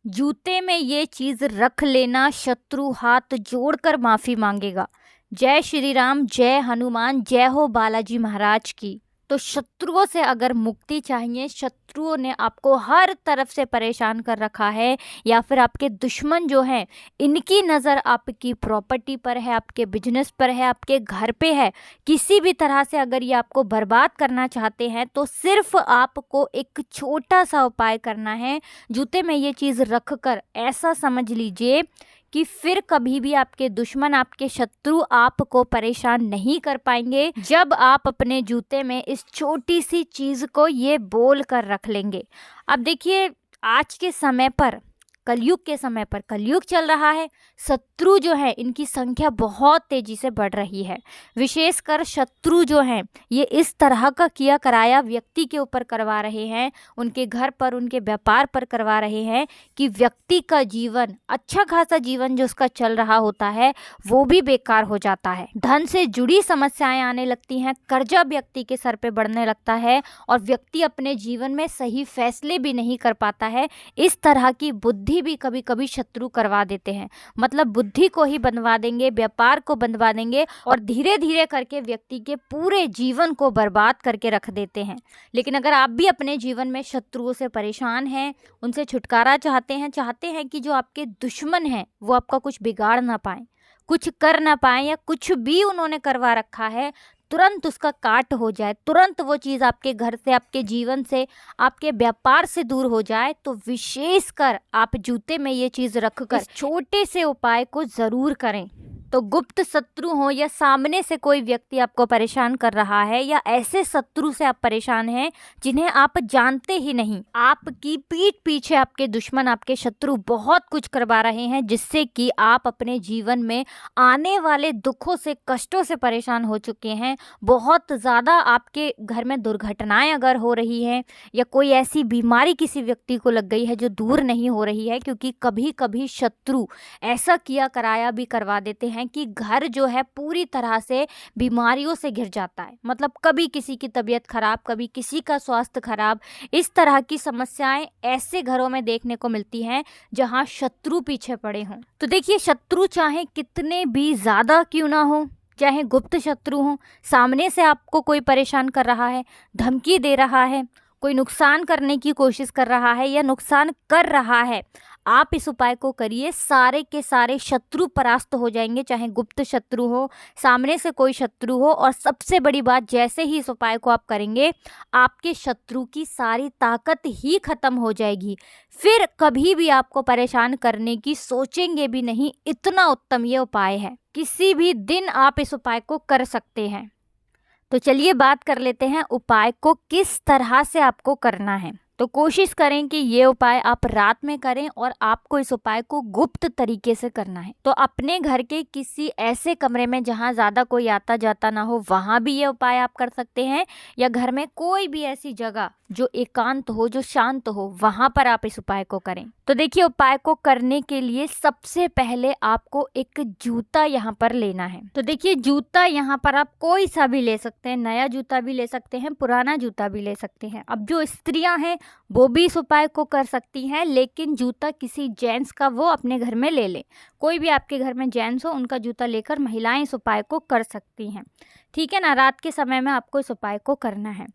जूते में ये चीज रख लेना, शत्रु हाथ जोड़कर माफी मांगेगा। जय श्री राम, जय हनुमान, जय हो बालाजी महाराज की। तो शत्रुओं से अगर मुक्ति चाहिए, शत्रुओं ने आपको हर तरफ से परेशान कर रखा है, या फिर आपके दुश्मन जो हैं इनकी नज़र आपकी प्रॉपर्टी पर है, आपके बिजनेस पर है, आपके घर पे है, किसी भी तरह से अगर ये आपको बर्बाद करना चाहते हैं, तो सिर्फ आपको एक छोटा सा उपाय करना है। जूते में ये चीज़ रख कर ऐसा समझ लीजिए कि फिर कभी भी आपके दुश्मन, आपके शत्रु आपको परेशान नहीं कर पाएंगे, जब आप अपने जूते में इस छोटी सी चीज़ को ये बोल कर रख लेंगे। अब देखिए, आज के समय पर, कलयुग के समय पर, कलयुग चल रहा है, शत्रु जो है इनकी संख्या बहुत तेज़ी से बढ़ रही है। विशेषकर शत्रु जो हैं ये इस तरह का किया कराया व्यक्ति के ऊपर करवा रहे हैं, उनके घर पर, उनके व्यापार पर करवा रहे हैं कि व्यक्ति का जीवन, अच्छा खासा जीवन जो उसका चल रहा होता है, वो भी बेकार हो जाता है। धन से जुड़ी समस्याएं आने लगती हैं, कर्जा व्यक्ति के सर पे बढ़ने लगता है और व्यक्ति अपने जीवन में सही फैसले भी नहीं कर पाता है। इस तरह की बुद्धि भी कभी कभी शत्रु करवा देते हैं। मतलब बुद्धि को ही बनवा देंगे, व्यापार को बनवा देंगे और धीरे धीरे करके व्यक्ति के पूरे जीवन को बर्बाद करके रख देते हैं। लेकिन अगर आप भी अपने जीवन में शत्रुओं से परेशान हैं, उनसे छुटकारा चाहते हैं कि जो आपके दुश्मन हैं वो आपका कुछ बिगाड़ ना पाए, कुछ कर ना पाए, या कुछ भी उन्होंने करवा रखा है तुरंत उसका काट हो जाए, तुरंत वो चीज़ आपके घर से, आपके जीवन से, आपके व्यापार से दूर हो जाए, तो विशेषकर आप जूते में ये चीज़ रखकर छोटे से उपाय को ज़रूर करें। तो गुप्त शत्रु हो या सामने से कोई व्यक्ति आपको परेशान कर रहा है, या ऐसे शत्रु से आप परेशान हैं जिन्हें आप जानते ही नहीं, आपकी पीठ पीछे आपके दुश्मन, आपके शत्रु बहुत कुछ करवा रहे हैं, जिससे कि आप अपने जीवन में आने वाले दुखों से, कष्टों से परेशान हो चुके हैं। बहुत ज़्यादा आपके घर में दुर्घटनाएं अगर हो रही हैं, या कोई ऐसी बीमारी किसी व्यक्ति को लग गई है जो दूर नहीं हो रही है, क्योंकि कभी कभी शत्रु ऐसा किया कराया भी करवा देते हैं कि घर जो है पूरी तरह से बीमारियों से घिर जाता है। मतलब कभी किसी की तबीयत खराब, कभी किसी का स्वास्थ्य खराब, इस तरह की समस्याएं ऐसे घरों में देखने को मिलती हैं जहां शत्रु पीछे पड़े हों। तो देखिए, शत्रु चाहे कितने भी ज़्यादा क्यों ना हो, चाहे गुप्त शत्रु हो, सामने से आपको कोई परेशान कर रहा है, धमकी दे रहा है, कोई नुकसान करने की कोशिश कर रहा है या नुकसान कर रहा है, आप इस उपाय को करिए, सारे के सारे शत्रु परास्त हो जाएंगे। चाहे गुप्त शत्रु हो, सामने से कोई शत्रु हो, और सबसे बड़ी बात, जैसे ही इस उपाय को आप करेंगे, आपके शत्रु की सारी ताकत ही खत्म हो जाएगी। फिर कभी भी आपको परेशान करने की सोचेंगे भी नहीं। इतना उत्तम ये उपाय है, किसी भी दिन आप इस उपाय को कर सकते हैं। तो चलिए बात कर लेते हैं उपाय को किस तरह से आपको करना है। तो कोशिश करें कि ये उपाय आप रात में करें, और आपको इस उपाय को गुप्त तरीके से करना है। तो अपने घर के किसी ऐसे कमरे में जहाँ ज़्यादा कोई आता जाता ना हो, वहाँ भी ये उपाय आप कर सकते हैं, या घर में कोई भी ऐसी जगह जो एकांत हो, जो शांत हो, वहाँ पर आप इस उपाय को करें। तो देखिए, उपाय को करने के लिए सबसे पहले आपको एक जूता यहाँ पर लेना है। तो देखिए, जूता यहाँ पर आप कोई सा भी ले सकते हैं, नया जूता भी ले सकते हैं, पुराना जूता भी ले सकते हैं। अब जो स्त्रियां हैं वो भी इस उपाय को कर सकती हैं, लेकिन जूता किसी जेंट्स का वो अपने घर में ले लें। कोई भी आपके घर में जेंट्स हो, उनका जूता लेकर महिलाएं इस उपाय को कर सकती हैं। ठीक है ना। रात के समय में आपको इस उपाय को करना है।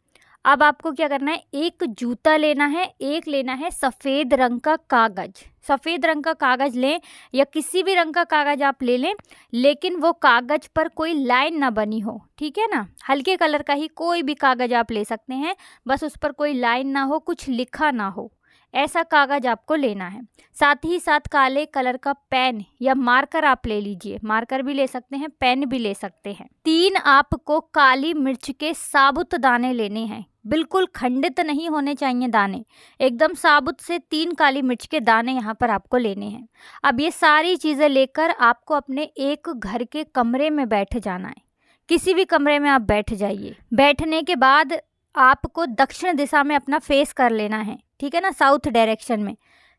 अब आपको क्या करना है, एक जूता लेना है, एक लेना है सफ़ेद रंग का कागज़। सफ़ेद रंग का कागज़ लें, या किसी भी रंग का कागज़ आप ले लें, लेकिन वो कागज़ पर कोई लाइन ना बनी हो। ठीक है ना। हल्के कलर का ही कोई भी कागज़ आप ले सकते हैं, बस उस पर कोई लाइन ना हो, कुछ लिखा ना हो, ऐसा कागज़ आपको लेना है। साथ ही साथ काले कलर का पेन या मार्कर आप ले लीजिए। मार्कर भी ले सकते हैं, पेन भी ले सकते हैं। 3 आपको काली मिर्च के साबुत दाने लेने हैं। बिल्कुल खंडित नहीं होने चाहिए दाने, एकदम साबुत से 3 काली मिर्च के दाने यहाँ पर आपको लेने हैं। अब ये सारी चीज़ें लेकर आपको अपने एक घर के कमरे में बैठ जाना है। किसी भी कमरे में आप बैठ जाइए। बैठने के बाद आपको दक्षिण दिशा में अपना फेस कर लेना है। ठीक है ना, साउथ डायरेक्शन में।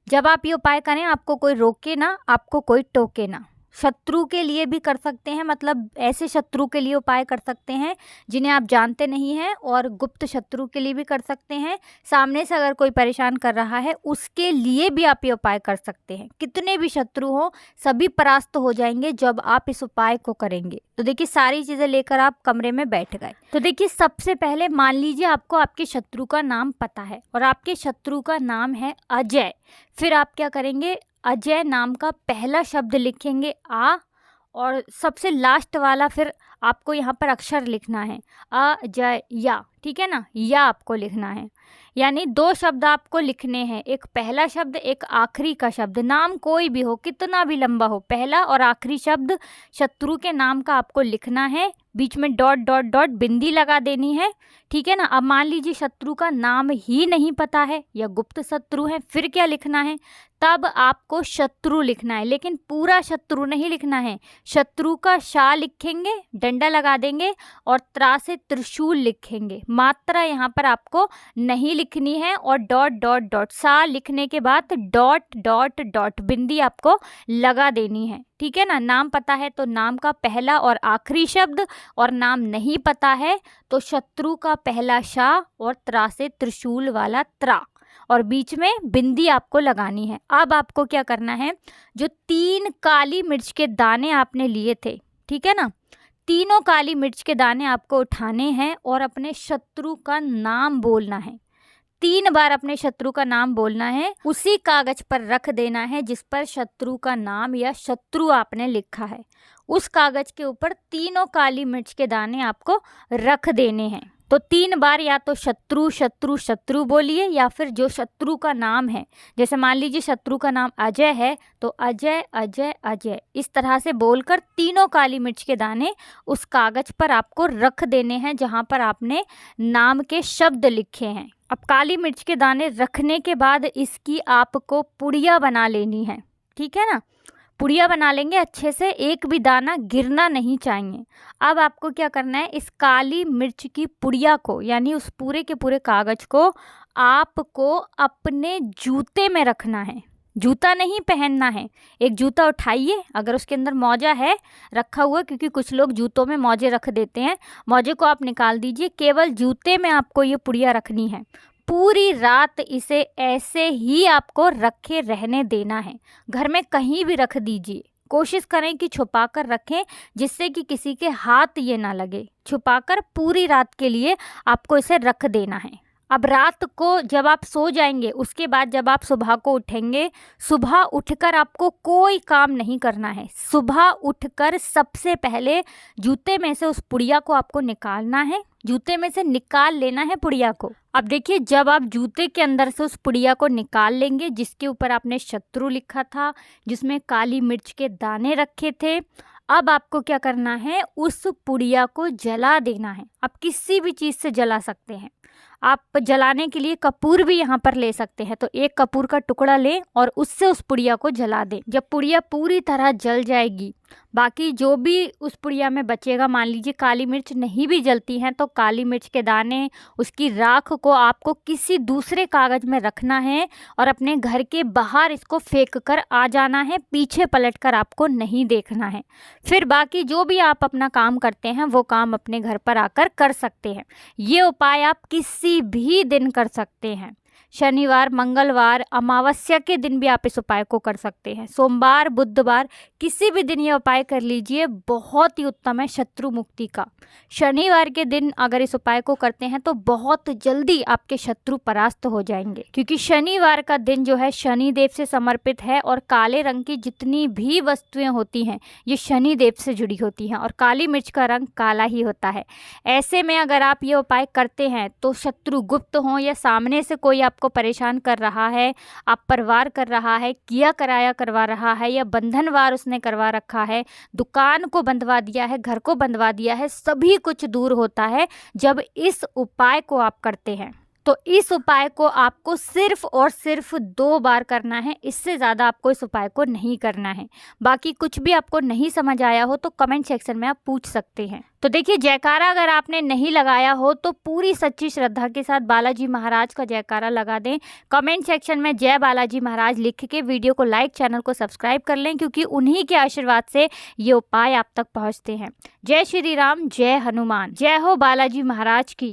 जब आप ये उपाय करें, आपको कोई रोके ना, आपको कोई टोके ना। शत्रु के लिए भी कर सकते हैं, मतलब ऐसे शत्रु के लिए उपाय कर सकते हैं जिन्हें आप जानते नहीं हैं, और गुप्त शत्रु के लिए भी कर सकते हैं। सामने से अगर कोई परेशान कर रहा है उसके लिए भी आप ये उपाय कर सकते हैं। कितने भी शत्रु हो सभी परास्त हो जाएंगे जब आप इस उपाय को करेंगे। तो देखिए सारी चीज़ें लेकर आप कमरे में बैठ गए। तो देखिए सबसे पहले मान लीजिए आपको आपके शत्रु का नाम पता है और आपके शत्रु का नाम है अजय। फिर आप क्या करेंगे, अजय नाम का पहला शब्द लिखेंगे आ, और सबसे लास्ट वाला फिर आपको यहाँ पर अक्षर लिखना है अजय या, ठीक है ना, या आपको लिखना है। यानी 2 शब्द आपको लिखने हैं, एक पहला शब्द एक आखिरी का शब्द। नाम कोई भी हो, कितना भी लंबा हो, पहला और आखिरी शब्द शत्रु के नाम का आपको लिखना है। बीच में डॉट डॉट डॉट बिंदी लगा देनी है, ठीक है ना। अब मान लीजिए शत्रु का नाम ही नहीं पता है या गुप्त शत्रु है, फिर क्या लिखना है, तब आपको शत्रु लिखना है, लेकिन पूरा शत्रु नहीं लिखना है। शत्रु का शा लिखेंगे, डंडा लगा देंगे और त्रा से त्रिशूल लिखेंगे। मात्रा यहाँ पर आपको नहीं लिखनी है, और डॉट डॉट डॉट सा लिखने के बाद डॉट डॉट डॉट बिंदी आपको लगा देनी है, ठीक है ना। नाम पता है तो नाम का पहला और आखिरी शब्द, और नाम नहीं पता है तो शत्रु का पहला शा और त्रा से त्रिशूल वाला त्रा, और बीच में बिंदी आपको लगानी है। अब आपको क्या करना है, जो 3 काली मिर्च के दाने आपने लिए थे, ठीक है ना, तीनों काली मिर्च के दाने आपको उठाने हैं और अपने शत्रु का नाम बोलना है। 3 बार अपने शत्रु का नाम बोलना है, उसी कागज पर रख देना है जिस पर शत्रु का नाम या शत्रु आपने लिखा है। उस कागज के ऊपर तीनों काली मिर्च के दाने आपको रख देने हैं। तो 3 बार या तो शत्रु शत्रु शत्रु बोलिए, या फिर जो शत्रु का नाम है, जैसे मान लीजिए शत्रु का नाम अजय है तो अजय अजय अजय, इस तरह से बोलकर तीनों काली मिर्च के दाने उस कागज पर आपको रख देने हैं जहां पर आपने नाम के शब्द लिखे हैं। अब काली मिर्च के दाने रखने के बाद इसकी आपको पुड़िया बना लेनी है, ठीक है ना। पुड़िया बना लेंगे अच्छे से, एक भी दाना गिरना नहीं चाहिए। अब आपको क्या करना है, इस काली मिर्च की पुड़िया को, यानी उस पूरे के पूरे कागज को आपको अपने जूते में रखना है। जूता नहीं पहनना है। एक जूता उठाइए, अगर उसके अंदर मौजा है रखा हुआ, क्योंकि कुछ लोग जूतों में मौजे रख देते हैं, मौजे को आप निकाल दीजिए। केवल जूते में आपको ये पुड़िया रखनी है। पूरी रात इसे ऐसे ही आपको रखे रहने देना है। घर में कहीं भी रख दीजिए, कोशिश करें कि छुपा कर रखें जिससे कि किसी के हाथ ये ना लगे। छुपाकर पूरी रात के लिए आपको इसे रख देना है। अब रात को जब आप सो जाएंगे, उसके बाद जब आप सुबह को उठेंगे, सुबह उठकर आपको कोई काम नहीं करना है। सुबह उठकर सबसे पहले जूते में से उस पुड़िया को आपको निकालना है, जूते में से निकाल लेना है पुड़िया को। अब देखिए, जब आप जूते के अंदर से उस पुड़िया को निकाल लेंगे जिसके ऊपर आपने शत्रु लिखा था, जिसमें काली मिर्च के दाने रखे थे, अब आपको क्या करना है, उस पुड़िया को जला देना है। आप किसी भी चीज़ से जला सकते हैं। आप जलाने के लिए कपूर भी यहाँ पर ले सकते हैं, तो एक कपूर का टुकड़ा लें और उससे उस पुड़िया को जला दें। जब पुड़िया पूरी तरह जल जाएगी, बाकी जो भी उस पुड़िया में बचेगा, मान लीजिए काली मिर्च नहीं भी जलती हैं तो काली मिर्च के दाने, उसकी राख को आपको किसी दूसरे कागज़ में रखना है और अपने घर के बाहर इसको फेंक कर आ जाना है। पीछे पलट कर आपको नहीं देखना है। फिर बाकी जो भी आप अपना काम करते हैं वो काम अपने घर पर आकर कर सकते हैं। ये उपाय आप किसी भी दिन कर सकते हैं। शनिवार, मंगलवार, अमावस्या के दिन भी आप इस उपाय को कर सकते हैं। सोमवार, बुधवार, किसी भी दिन ये उपाय कर लीजिए, बहुत ही उत्तम है शत्रु मुक्ति का। शनिवार के दिन अगर इस उपाय को करते हैं तो बहुत जल्दी आपके शत्रु परास्त हो जाएंगे, क्योंकि शनिवार का दिन जो है शनि देव से समर्पित है और काले रंग की जितनी भी वस्तुएं होती हैं ये शनि देव से जुड़ी होती हैं और काली मिर्च का रंग काला ही होता है। ऐसे में अगर आप ये उपाय करते हैं तो शत्रु गुप्त हों या सामने से कोई आपको परेशान कर रहा है, आप पर वार कर रहा है, किया कराया करवा रहा है या बंधनवार उसने करवा रखा है, दुकान को बंधवा दिया है, घर को बंधवा दिया है, सभी कुछ दूर होता है जब इस उपाय को आप करते हैं। तो इस उपाय को आपको सिर्फ और सिर्फ 2 बार करना है, इससे ज़्यादा आपको इस उपाय को नहीं करना है। बाकी कुछ भी आपको नहीं समझ आया हो तो कमेंट सेक्शन में आप पूछ सकते हैं। तो देखिए, जयकारा अगर आपने नहीं लगाया हो तो पूरी सच्ची श्रद्धा के साथ बालाजी महाराज का जयकारा लगा दें। कमेंट सेक्शन में जय बालाजी महाराज लिख के वीडियो को लाइक, चैनल को सब्सक्राइब कर लें, क्योंकि उन्हीं के आशीर्वाद से ये उपाय आप तक पहुँचते हैं। जय श्री राम, जय हनुमान, जय हो बालाजी महाराज की।